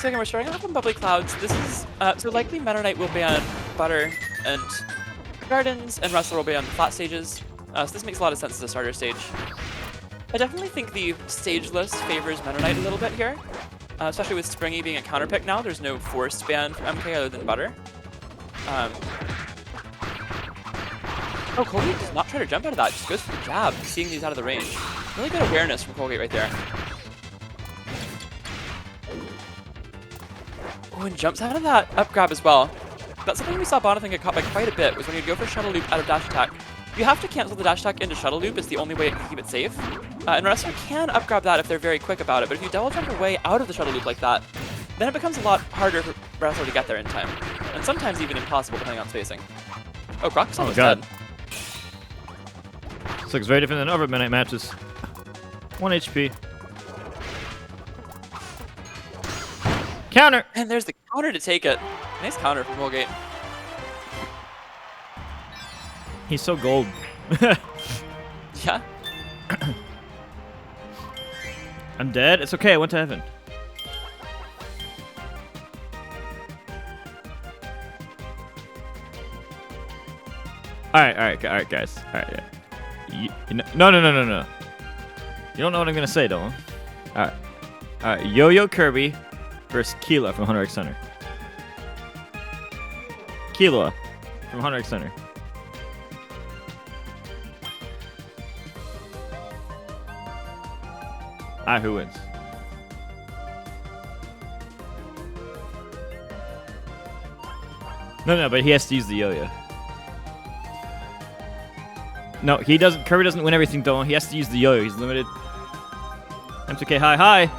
So again, we're starting off on Bubbly Clouds. This is, so likely Meta Knight will ban Butter and Gardens, and Wrestler will be on the flat stages. So this makes a lot of sense as a starter stage. I definitely think the stage list favors Meta Knight a little bit here, especially with Springy being a counter pick now. There's no forced ban from MK other than Butter. Oh, Colgate does not try to jump out of that, just goes for the jab, seeing these out of the range. Really good awareness from Colgate right there. Oh, and jumps out of that up grab as well. That's something we saw Bonathan get caught by quite a bit, was when you'd go for shuttle loop out of dash attack. You have to cancel the dash attack into shuttle loop, it's the only way it can keep it safe. And Wrestler can up grab that if they're very quick about it, but if you double jump away out of the shuttle loop like that, then it becomes a lot harder for Wrestler to get there in time. And sometimes even impossible depending on spacing. Oh, Croc's almost dead. This looks very different than other Midnight matches. 1 HP. Counter! And there's the counter to take it. Nice counter from Colgate. He's so gold. Yeah. I'm dead? It's okay, I went to heaven. Alright, guys. Alright, yeah. No. You don't know what I'm gonna say, though. Alright, Yo-Yo Kirby versus Keela from Hunter X Center. Keela from Hunter X Center. Alright, who wins? No, but he has to use the yo-yo. No, he doesn't. Kirby doesn't win everything, though. He has to use the yo-yo. He's limited. M2K, hi.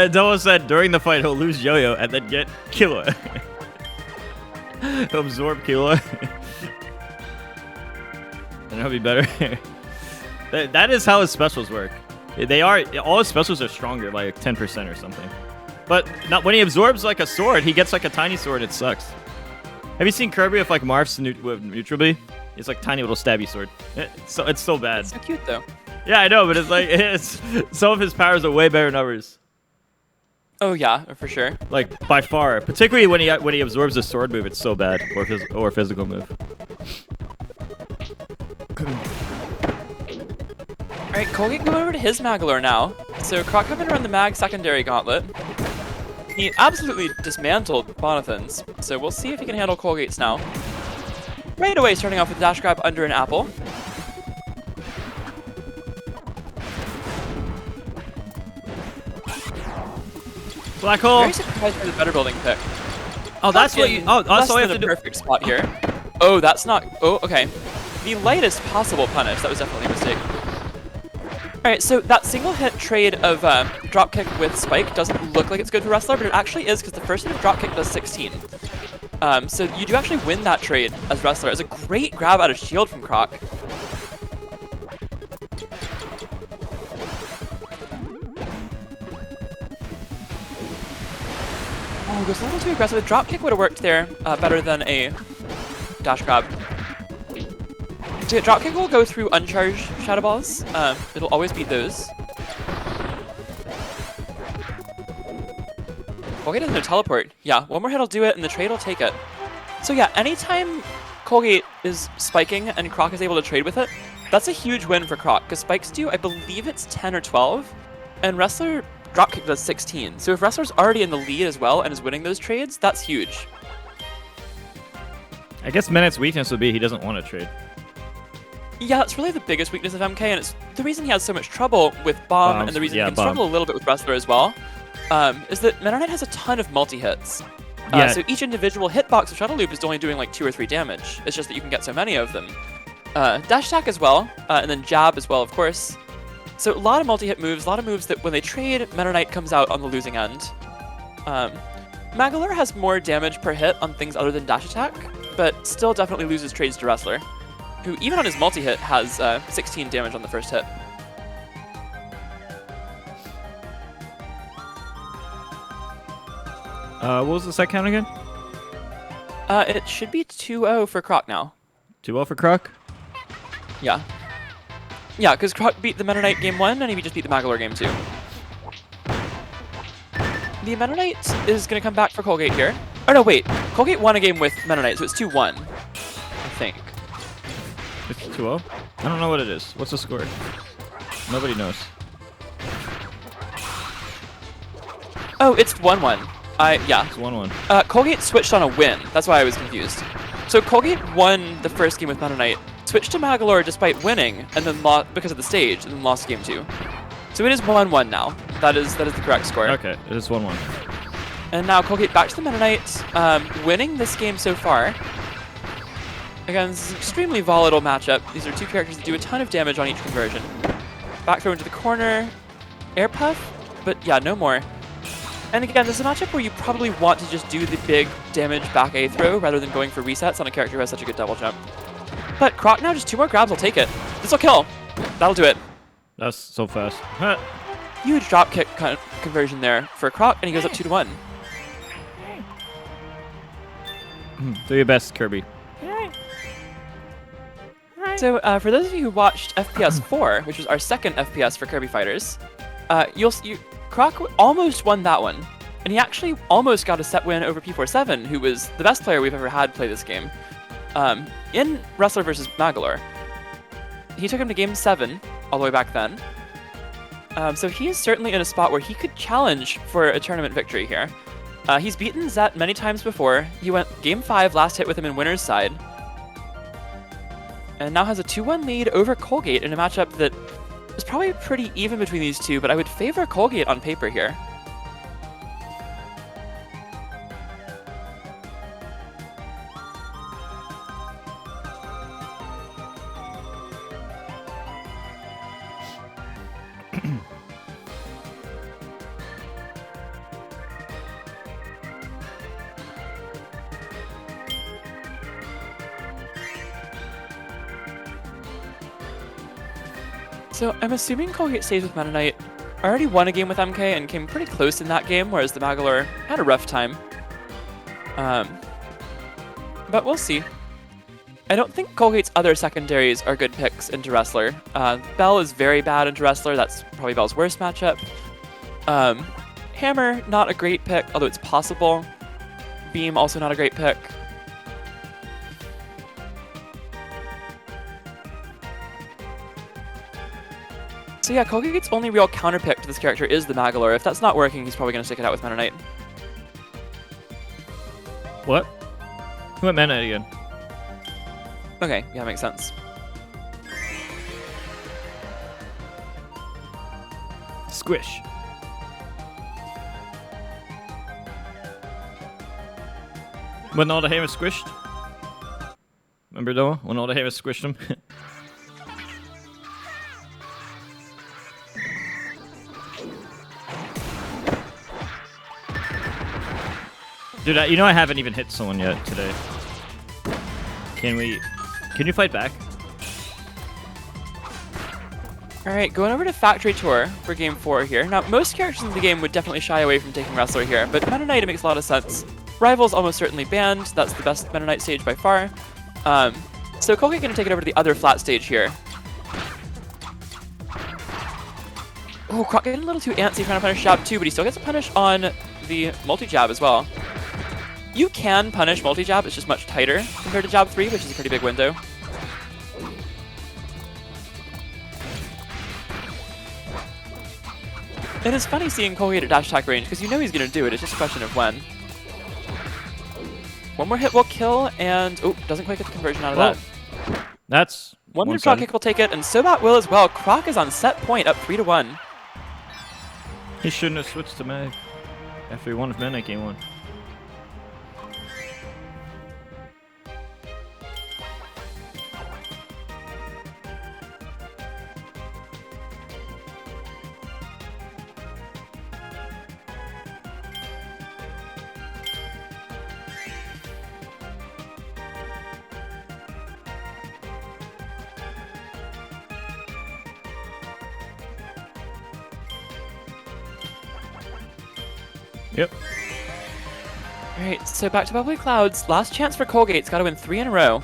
Domo said during the fight he'll lose yo-yo and then get Killer. He'll absorb Killer. And he'll be better. That is how his specials work. All his specials are stronger, like 10% or something. But not when he absorbs like a sword, he gets like a tiny sword. It sucks. Have you seen Kirby with like Marth's with neutral B? It's like tiny little stabby sword. It's so bad. It's so cute though. Yeah, I know, but it's like some of his powers are way better than others. Oh yeah, for sure. Like by far, particularly when he absorbs a sword move, it's so bad, or physical move. Alright, Colgate going over to his Magolor now. So Croc coming around the Mag secondary gauntlet. He absolutely dismantled Bonathan's, so we'll see if he can handle Colgate's now. Right away, starting off with dash grab under an apple. Black hole. Very surprised by the better building pick. Oh, that's what you. Oh, that's all we have to do. Perfect spot here. Oh, that's not. Oh, okay. The lightest possible punish. That was definitely a mistake. Alright, so that single hit trade of dropkick with Spike doesn't look like it's good for Wrestler, but it actually is because the first hit of dropkick does 16. So you do actually win that trade as Wrestler. It's a great grab out of shield from Croc. Oh, goes a little too aggressive. A dropkick would have worked there better than a dash grab. So dropkick will go through uncharged Shadow Balls. It'll always beat those. Colgate doesn't teleport. Yeah, one more hit will do it, and the trade will take it. So yeah, anytime Colgate is spiking and Croc is able to trade with it, that's a huge win for Croc, because spikes do, I believe it's 10 or 12, and Wrestler dropkick does 16. So if Wrestler's already in the lead as well and is winning those trades, that's huge. I guess Minet's weakness would be he doesn't want to trade. Yeah, that's really the biggest weakness of MK, and it's the reason he has so much trouble with Bomb, and the reason he can struggle a little bit with Wrestler as well, is that Meta Knight has a ton of multi-hits. So each individual hitbox of Shuttle Loop is only doing like 2 or 3 damage. It's just that you can get so many of them. Dash attack as well, and then jab as well, of course. So a lot of multi-hit moves, a lot of moves that when they trade, Meta Knight comes out on the losing end. Magolor has more damage per hit on things other than dash attack, but still definitely loses trades to Wrestler, who even on his multi-hit has 16 damage on the first hit. What was the set count again? It should be 2-0 for Croc now. 2-0 for Croc? Yeah. Yeah, because Croc beat the Meta Knight game 1, and he just beat the Magolor game 2. The Meta Knight is going to come back for Colgate here. Oh, no, wait. Colgate won a game with Meta Knight, so it's 2-1, I think. It's 2-0? I don't know what it is. What's the score? Nobody knows. Oh, it's 1-1. Yeah. It's 1-1. Colgate switched on a win. That's why I was confused. So Colgate won the first game with Meta Knight, switched to Magolor despite winning, and then lost because of the stage, and then lost game 2. So it is 1-1 now. That is the correct score. Okay, it is 1-1. And now Colgate back to the Meta Knight, winning this game so far. Again, this is an extremely volatile matchup. These are two characters that do a ton of damage on each conversion. Back throw into the corner, air puff, but yeah, no more. And again, this is a matchup where you probably want to just do the big damage back A throw rather than going for resets on a character who has such a good double jump. But Croc now, just 2 more grabs will take it. This will kill. That'll do it. That's so fast. Huge drop kick conversion there for Croc, and he goes up 2-1. Do your best, Kirby. So for those of you who watched FPS4, which was our second FPS for Kirby Fighters, Croc almost won that one. And he actually almost got a set win over P47, who was the best player we've ever had play this game, in Wrestler vs. Magolor. He took him to game 7, all the way back then. So he is certainly in a spot where he could challenge for a tournament victory here. He's beaten Zet many times before. He went game 5, last hit with him in winner's side. And now has a 2-1 lead over Colgate in a matchup that is probably pretty even between these two, but I would favor Colgate on paper here. So I'm assuming Colgate stays with Meta Knight. I already won a game with MK and came pretty close in that game, whereas the Magolor had a rough time. But we'll see. I don't think Colgate's other secondaries are good picks into Wrestler. Bell is very bad into Wrestler. That's probably Bell's worst matchup. Hammer, not a great pick, although it's possible. Beam, also not a great pick. So yeah, Colgate's only real counterpick to this character is the Magolor. If that's not working, he's probably going to stick it out with Meta Knight. What? Who went Meta Knight again? Okay, yeah, makes sense. Squish. When all the hair was squished? Remember though? When all the hair was squished him? Dude, you know I haven't even hit someone yet today. Can you fight back? Alright, going over to Factory Tour for Game 4 here. Now, most characters in the game would definitely shy away from taking Wrestler here, but Meta Knight, it makes a lot of sense. Rival's almost certainly banned. That's the best Meta Knight stage by far. So Colgate going to take it over to the other flat stage here. Oh, Croc getting a little too antsy trying to punish Jab 2, but he still gets a punish on the multi-jab as well. You can punish multi-jab, it's just much tighter compared to Jab 3, which is a pretty big window. It is funny seeing Colgate at dash attack range, because you know he's going to do it, it's just a question of when. One more hit will kill, and oh, doesn't quite get the conversion out of that. That's one more drop kick will take it, and Sobat will as well. Croc is on set point, up 3-1. He shouldn't have switched to Mag after he won with Meta Knight game 1. Yep. Alright, so back to Bubbly Clouds. Last chance for Colgate. It's got to win 3 in a row.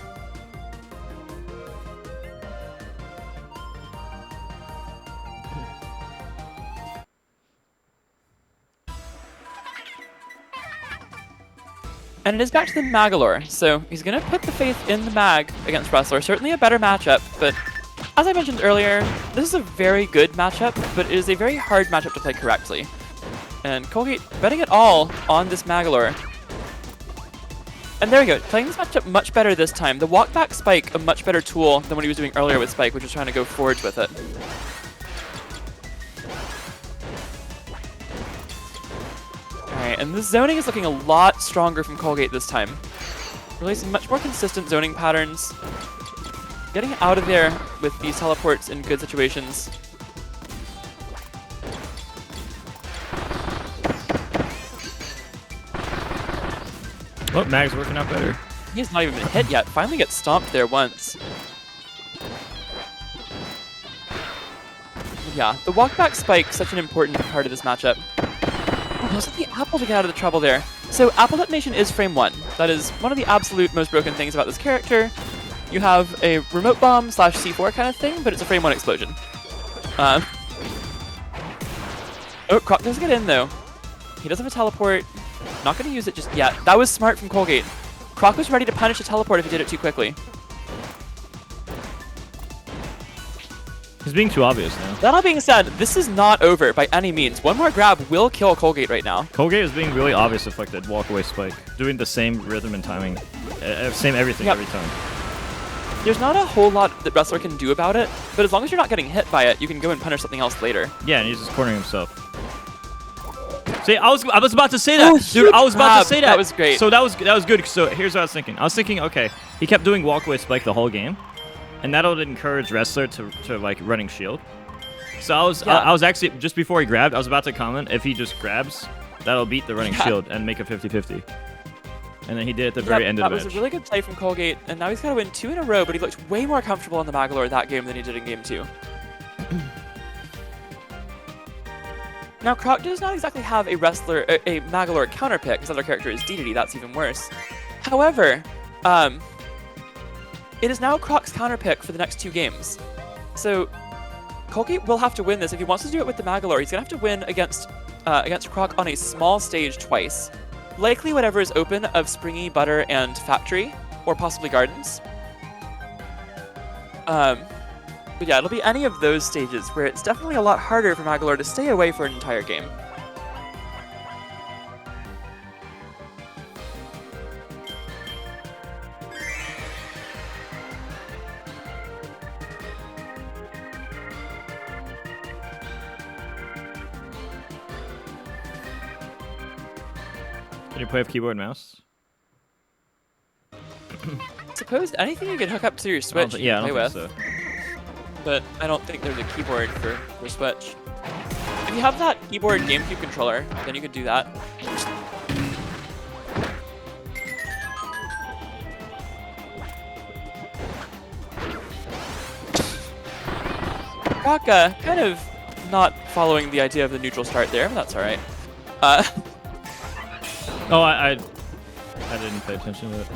And it is back to the Magolor, so he's going to put the faith in the Mag against Wrestler. Certainly a better matchup, but as I mentioned earlier, this is a very good matchup, but it is a very hard matchup to play correctly. And Colgate betting it all on this Magolor. And there we go, playing this matchup much better this time. The walk back Spike, a much better tool than what he was doing earlier with Spike, which was trying to go forwards with it. Alright, and the zoning is looking a lot stronger from Colgate this time. Releasing much more consistent zoning patterns. Getting out of there with these teleports in good situations. Oh, Mag's working out better. He's not even been hit yet. Finally gets stomped there once. Yeah, the walkback Spike, such an important part of this matchup. Oh, wasn't the apple to get out of the trouble there? So apple detonation is frame 1. That is one of the absolute most broken things about this character. You have a remote bomb / C4 kind of thing, but it's a frame 1 explosion. Oh, Croc does get in though. He does have a teleport. Not going to use it just yet. That was smart from Colgate. Croc was ready to punish a teleport if he did it too quickly. He's being too obvious now. That all being said, this is not over by any means. One more grab will kill Colgate right now. Colgate is being really obvious with like that walk-away Spike. Doing the same rhythm and timing. Same everything every time. There's not a whole lot that Wrestler can do about it, but as long as you're not getting hit by it, you can go and punish something else later. Yeah, and he's just cornering himself. See, I was about to say that, dude. I was about to say that. That was great. So that was good. So here's what I was thinking. I was thinking, okay, he kept doing walkaway Spike the whole game, and that'll encourage Wrestler to like running shield. So I was actually just before he grabbed, I was about to comment if he just grabs, that'll beat the running shield and make a 50-50. And then he did at the very end of the match. That was a really good play from Colgate, and now he's got to win 2 in a row, but he looked way more comfortable on the Magolor that game than he did in game 2. Now, Croc does not exactly have a Magolor counterpick. His other character is DDD. That's even worse. However, it is now Croc's counterpick for the next 2 games. So, Colgate will have to win this. If he wants to do it with the Magolor, he's going to have to win against Croc on a small stage twice. Likely whatever is open of Springy, Butter, and Factory, or possibly Gardens. But yeah, it'll be any of those stages where it's definitely a lot harder for Magolor to stay away for an entire game. Can you play with keyboard and mouse? Suppose anything you can hook up to your Switch you can play with. So. But I don't think there's a keyboard for Switch. If you have that keyboard GameCube controller, then you could do that. Croc kind of not following the idea of the neutral start there, but that's alright. Oh, I didn't pay attention to it.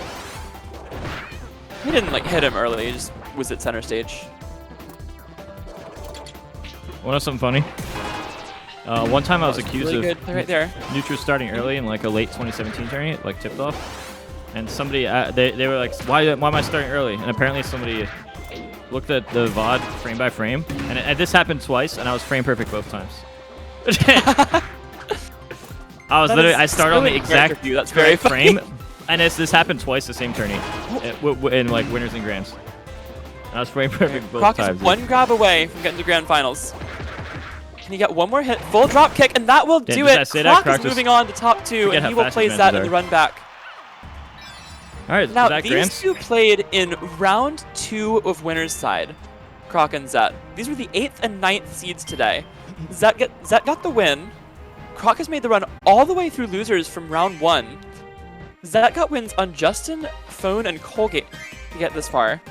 He didn't like hit him early, he just was at center stage. Want to know something funny? One time I was accused really of right there. neutral starting early in like a late 2017 tournament, like tipped off. And somebody, they were like, why am I starting early? And apparently somebody looked at the VOD frame by frame, and this happened twice, and I was frame perfect both times. I started on the exact That's very frame, and this happened twice the same tourney, in like winners and grands. I was frame perfect both Croc times. is one grab away from getting to grand finals. Can he get one more hit? Full drop kick, and that will do it. Croc is moving on to top 2, and he will place that in the run back. All right, now these two played in round 2 of winners side, Croc and Zet. These were the 8th and 9th seeds today. Zet got the win. Croc has made the run all the way through losers from round 1. Zet got wins on Justin, Phone, and Colgate to get this far.